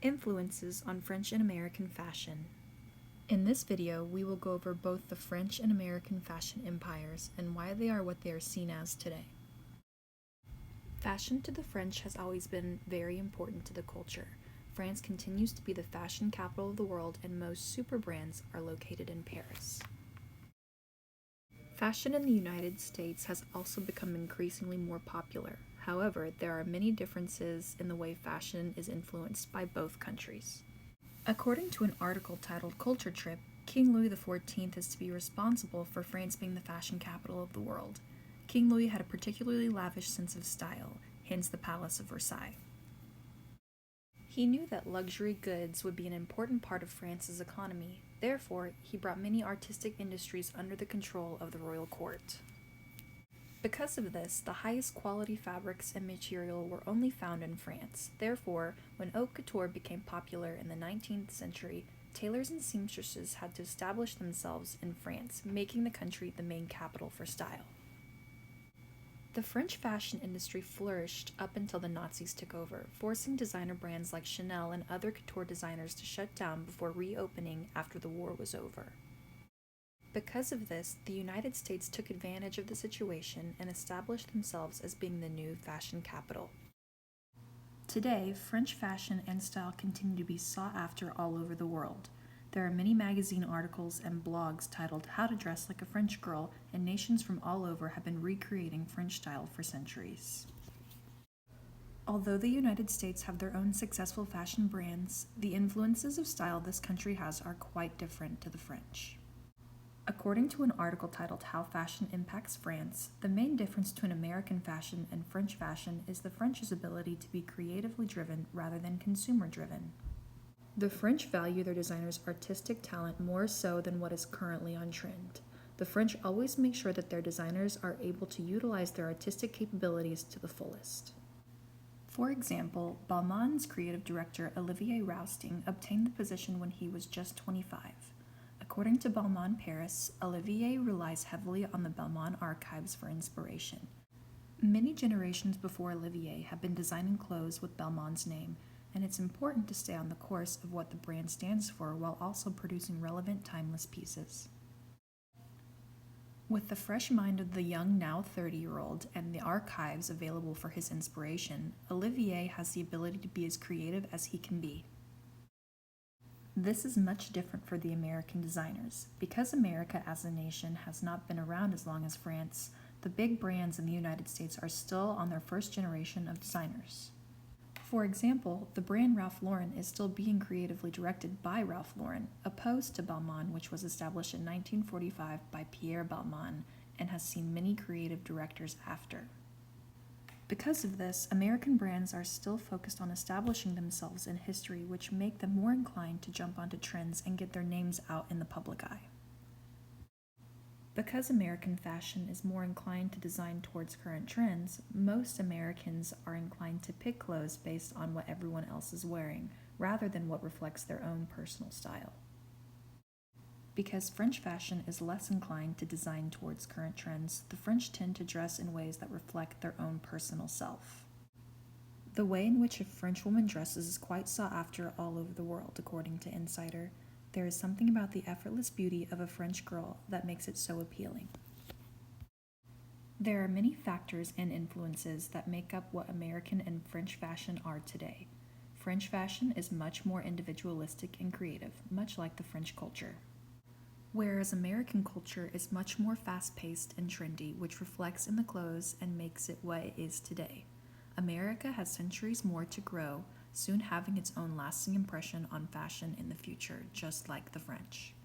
Influences on French and American fashion. In this video, we will go over both the French and American fashion empires and why they are what they are seen as today. Fashion to the French has always been very important to the culture. France continues to be the fashion capital of the world, and most super brands are located in Paris. Fashion in the United States has also become increasingly more popular. However, there are many differences in the way fashion is influenced by both countries. According to an article titled Culture Trip, King Louis XIV is to be responsible for France being the fashion capital of the world. King Louis had a particularly lavish sense of style, hence the Palace of Versailles. He knew that luxury goods would be an important part of France's economy. Therefore, he brought many artistic industries under the control of the royal court. Because of this, the highest quality fabrics and material were only found in France. Therefore, when haute couture became popular in the 19th century, tailors and seamstresses had to establish themselves in France, making the country the main capital for style. The French fashion industry flourished up until the Nazis took over, forcing designer brands like Chanel and other couture designers to shut down before reopening after the war was over. Because of this, the United States took advantage of the situation and established themselves as being the new fashion capital. Today, French fashion and style continue to be sought after all over the world. There are many magazine articles and blogs titled How to Dress Like a French Girl, and nations from all over have been recreating French style for centuries. Although the United States have their own successful fashion brands, the influences of style this country has are quite different to the French. According to an article titled How Fashion Impacts France, the main difference between American fashion and French fashion is the French's ability to be creatively driven rather than consumer driven. The French value their designers' artistic talent more so than what is currently on trend. The French always make sure that their designers are able to utilize their artistic capabilities to the fullest. For example, Balmain's creative director Olivier Rousteing obtained the position when he was just 25. According to Balmain Paris, Olivier relies heavily on the Balmain archives for inspiration. Many generations before Olivier have been designing clothes with Balmain's name, and it's important to stay on the course of what the brand stands for while also producing relevant, timeless pieces. With the fresh mind of the young, now 30-year-old, and the archives available for his inspiration, Olivier has the ability to be as creative as he can be. This is much different for the American designers. Because America as a nation has not been around as long as France, the big brands in the United States are still on their first generation of designers. For example, the brand Ralph Lauren is still being creatively directed by Ralph Lauren, opposed to Balmain, which was established in 1945 by Pierre Balmain and has seen many creative directors after. Because of this, American brands are still focused on establishing themselves in history, which make them more inclined to jump onto trends and get their names out in the public eye. Because American fashion is more inclined to design towards current trends, most Americans are inclined to pick clothes based on what everyone else is wearing, rather than what reflects their own personal style. Because French fashion is less inclined to design towards current trends, the French tend to dress in ways that reflect their own personal self. The way in which a French woman dresses is quite sought after all over the world, according to Insider. There is something about the effortless beauty of a French girl that makes it so appealing. There are many factors and influences that make up what American and French fashion are today. French fashion is much more individualistic and creative, much like the French culture. Whereas American culture is much more fast-paced and trendy, which reflects in the clothes and makes it what it is today. America has centuries more to grow, soon having its own lasting impression on fashion in the future, just like the French.